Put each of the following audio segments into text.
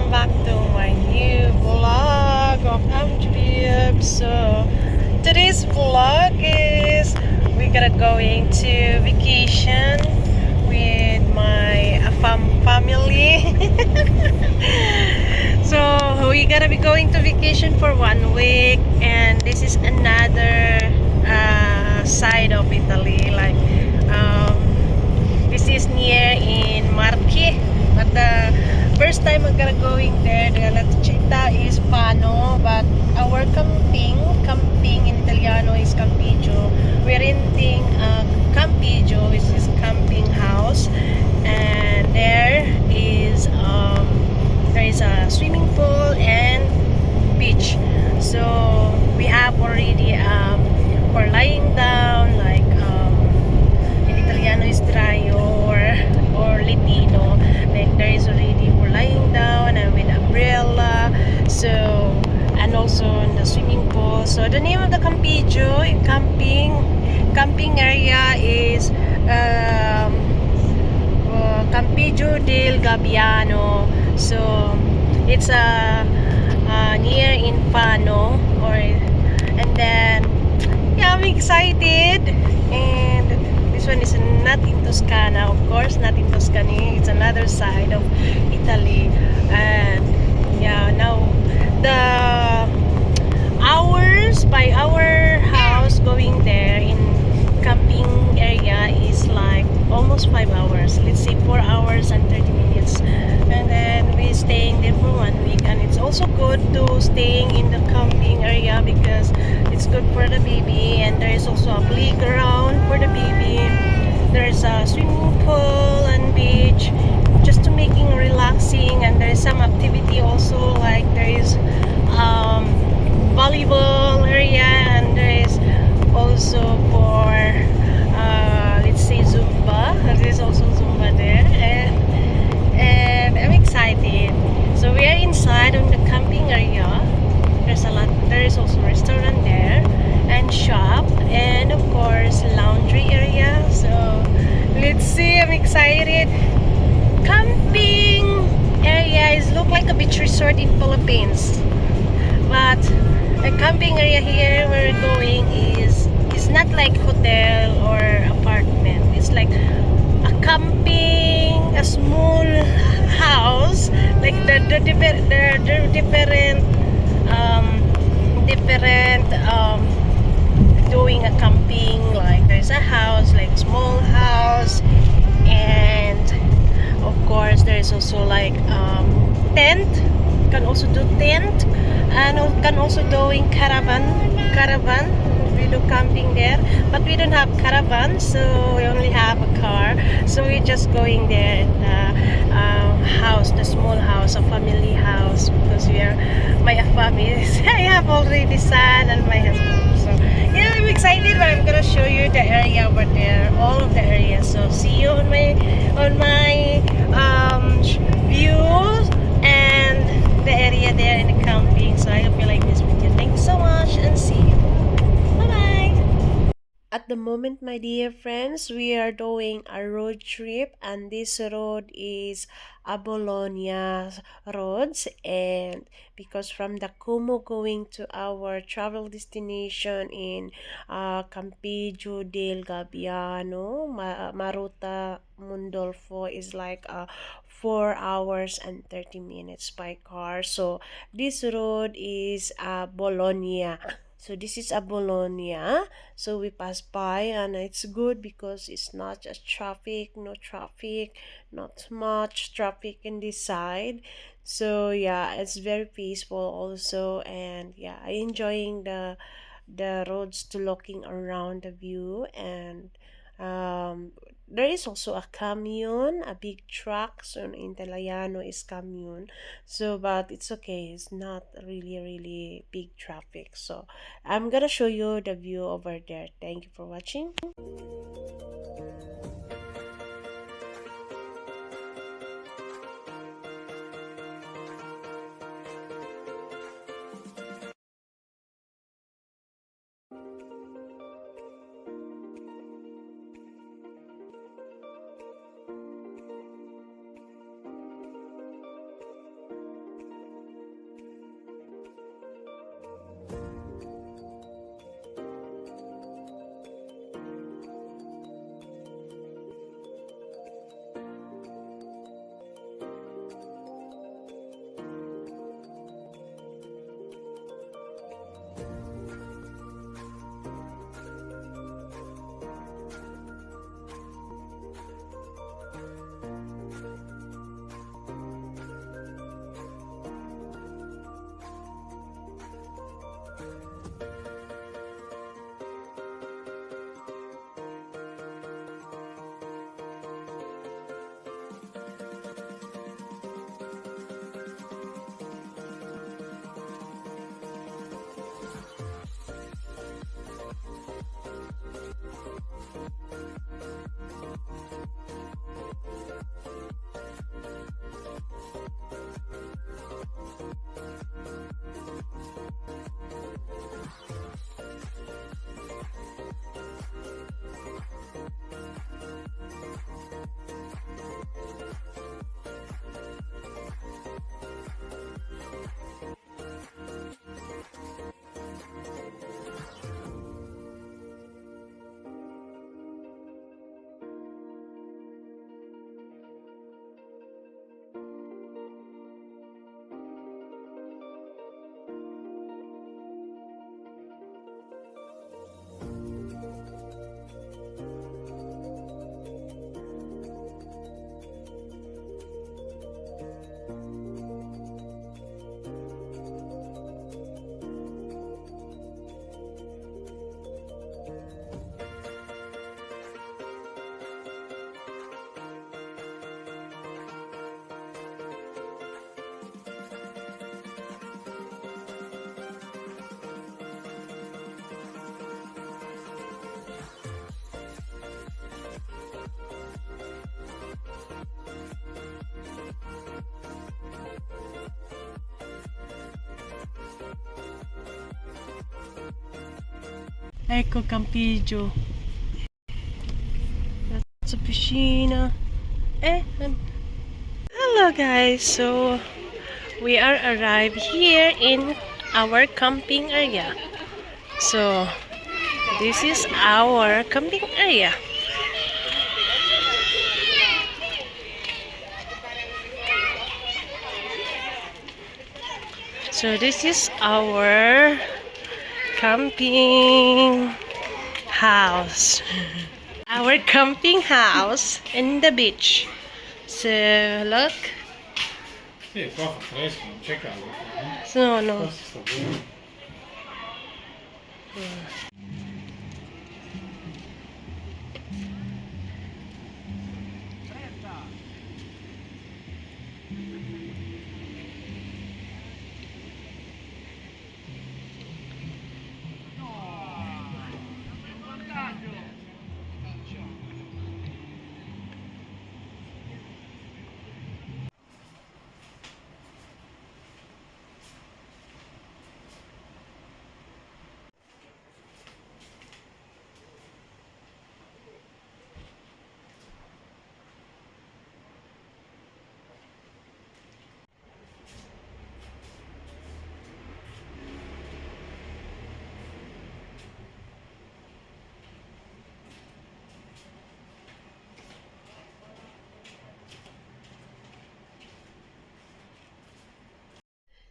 welcome back to my new vlog of Amtrip. So today's vlog is we're gonna going to vacation with my family. So we're gonna be going to vacation for 1 week, and this is another side of Italy. This is near in Marche, but the first time I'm gonna going there, the Latchita is Pano, but our camping in Italiano is Campiggio. We're renting a Campiggio, which is camping house, and there is a swimming pool and beach. So we have already for lying down, in Italiano is draio or lepino. Like there is already for lying down and with umbrella. So and also in the swimming pool. So the name of the Campiggio camping area is Campiggio del Gabbiano. So it's near in Fano, and then yeah, I'm excited. And this one is not in Toscana, of course, not in Tuscany. It's another side of Italy. And yeah, now the hours by our house going there in camping area is like almost 5 hours. Let's say 4 hours and 30 minutes. And then we're staying there for 1 week. And it's also good to staying in the camping area because it's good for the baby. And there is also a playground for the baby. There's a swimming pool and beach just to making relaxing. And there's some activity also, like there is volleyball area, and there is also for let's say Zumba. There's also Zumba there, and I'm excited. So we are inside on the camping area. There is also a restaurant there and shop, and of course laundry area. So let's see, I'm excited. Camping area is look like a beach resort in Philippines, but the camping area here we're going is not like hotel or apartment. It's like a camping, a small house. Like the different doing a camping. Like there's a house, like small house, and of course there's also like tent. You can also do tent, and you can also doing caravan. We do camping there, but we don't have caravan, so we only have a car. So we're just going there in the house, the small house, a family house, because we are my family. I have already son and my husband. So yeah, I'm excited, but I'm gonna show you the area over there, all of the areas. So see you on my views and the area there in the camping. So I hope you like this video. Thank you so much, and see you. At the moment, my dear friends, we are doing a road trip, and this road is a Bologna roads. And because from the Como going to our travel destination in Campiggio del Gabbiano, Maruta Mundolfo is like 4 hours and 30 minutes by car. So this road is Bologna. So this is a Bologna. So we pass by, and it's good because it's not just traffic, not much traffic in this side. So yeah, it's very peaceful also, and yeah, I enjoying the roads to looking around the view. And there is also a camion, a big truck. So in Italiano is camion. So but it's okay, it's not really big traffic. So I'm gonna show you the view over there. Thank you for watching. Ecco Campiggio. That's a piscina. Hello guys. So we are arrived here in our camping area. So this is our camping area. So this is our camping house. Our camping house in the beach. So look. Sì, qua fa fresco, non c'è caldo. No, no. Qua si sta bene.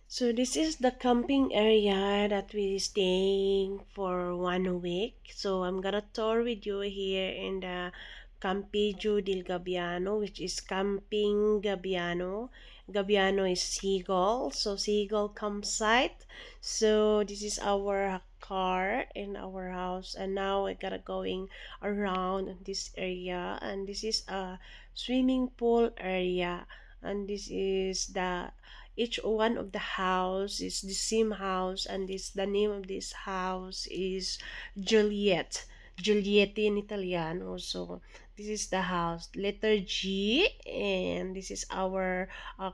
So this is the camping area that we staying for 1 week. So I'm gonna tour with you here in the Campeggio del Gabbiano, which is Camping Gabbiano. Gabbiano is seagull, so seagull campsite. So this is our car in our house, and now we gotta going around this area, and this is a swimming pool area, and this is the each one of the house is the same house, and this the name of this house is Juliette in Italiano. So this is the house letter G, and this is our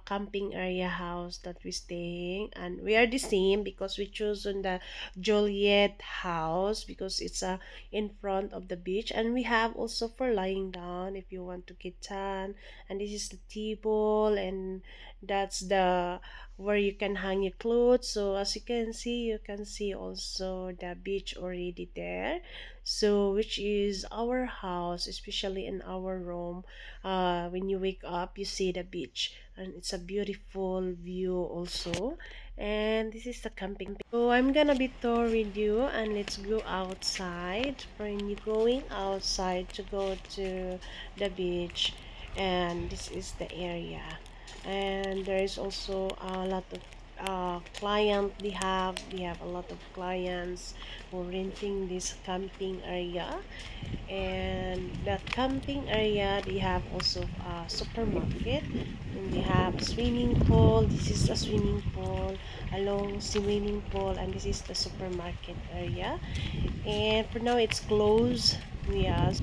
camping area house that we staying, and we are the same because we chosen the Juliette house because it's in front of the beach, and we have also for lying down if you want to get tan, and this is the table, and that's the where you can hang your clothes. So as you can see also the beach already there. So which is our house, especially in our room, when you wake up you see the beach, and it's a beautiful view also. And this is the camping. So I'm gonna be tour with you, and let's go outside. When you going outside to go to the beach, and this is the area, and there is also a lot of client we have a lot of clients who renting this camping area. And that camping area they have also a supermarket, and they have a swimming pool. This is a swimming pool, a long swimming pool, and this is the supermarket area. And for now it's closed. Yeah.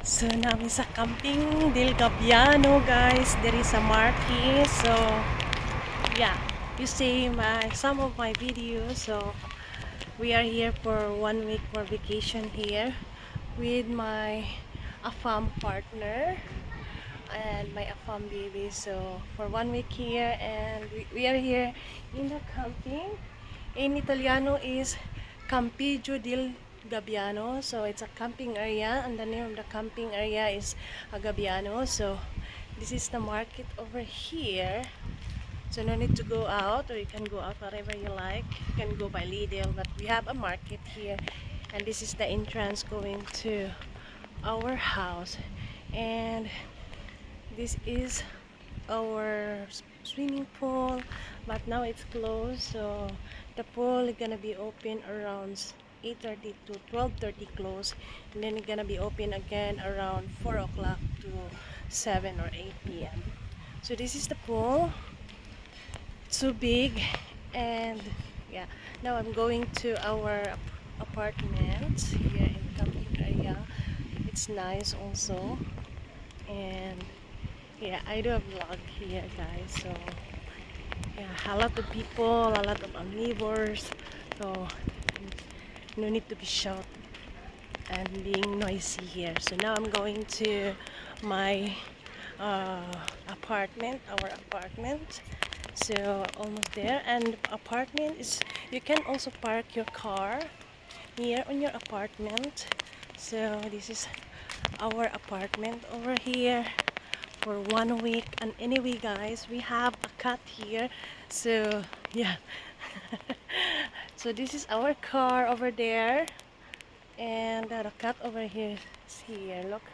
So namin sa Camping del Gabiano, guys. There is a marquee. So yeah, you see some of my videos. So we are here for 1 week for vacation here with my AFAM partner and my AFAM baby. So for 1 week here, and we are here in the camping. In Italiano is Campiggio del Gabbiano. So it's a camping area, and the name of the camping area is Gabbiano. So this is the market over here. So no need to go out, or you can go out wherever you like. You can go by Lidl, but we have a market here, and this is the entrance going to our house. And this is our swimming pool, but now it's closed. So the pool is gonna be open around 8:30 to 12:30 close, and then it's gonna be open again around 4 o'clock to 7 or 8 p.m. So this is the pool. It's so big. And yeah, now I'm going to our apartment here in camping area. It's nice also. And yeah, I do a vlog here, guys. So yeah, a lot of people, a lot of neighbors. So no need to be shout and being noisy here. So now I'm going to my apartment, our apartment. So almost there. And apartment is, you can also park your car here on your apartment. So this is our apartment over here for 1 week. And anyway, guys, we have a cat here. So yeah. So this is our car over there, and the cat over here is here. Look,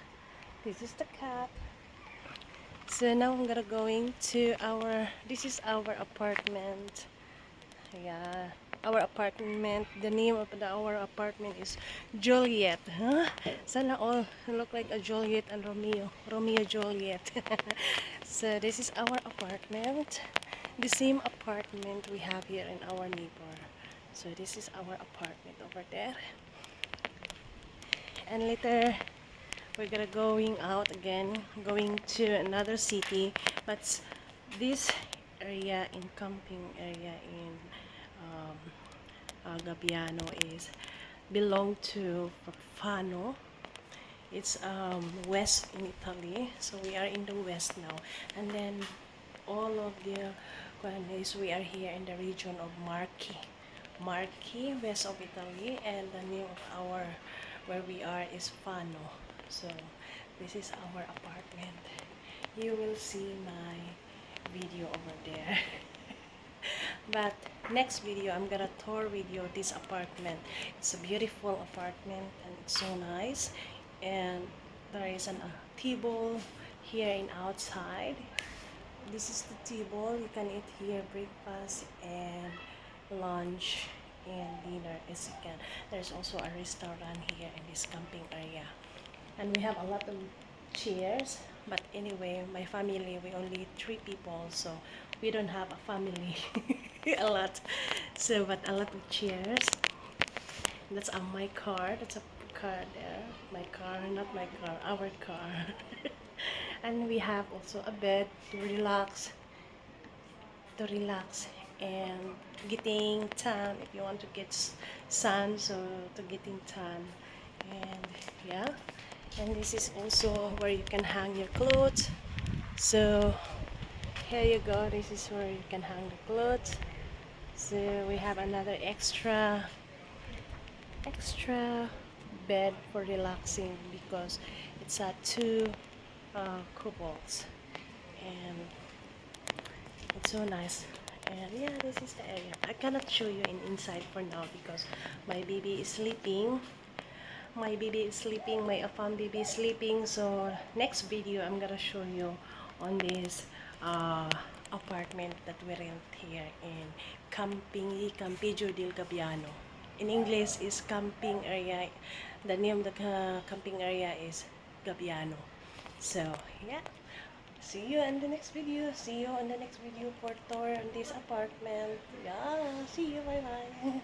this is the cat. So now I'm gonna going to our, this is our apartment. Yeah, our apartment. The name of our apartment is Juliet. Huh? Sana all look like a Juliet and Romeo. Romeo Juliet. So this is our apartment. The same apartment we have here in our neighbor. So this is our apartment over there. And later we're gonna going out again, going to another city. But this area in camping area in Gabbiano is belong to Fano. It's west in Italy, so we are in the west now. And then all of the is we are here in the region of Marchi, west of Italy, and the name of our where we are is Fano. So this is our apartment. You will see my video over there. But next video, I'm gonna tour video this apartment. It's a beautiful apartment and it's so nice. And there is a table here in outside. This is the table. You can eat here breakfast and lunch and dinner as you can. There's also a restaurant here in this camping area. And we have a lot of chairs. But anyway, my family, we only 3 people, so we don't have a family a lot. So, but a lot of chairs. That's my car. That's a car there. My car, not my car, our car. And we have also a bed to relax and getting tan if you want to get sun, so to getting tan. And yeah, and this is also where you can hang your clothes. So here you go, this is where you can hang the clothes. So we have another extra bed for relaxing because it's a two couples, and it's so nice. And yeah, this is the area. I cannot show you inside for now because my baby is sleeping. My AFAM baby is sleeping. So next video, I'm gonna show you on this apartment that we rent here in Campiggio del Gabbiano. In English is camping area. The name of the camping area is Gabbiano. So yeah. See you in the next video. See you in the next video for tour on this apartment. Yeah. See you. Bye bye.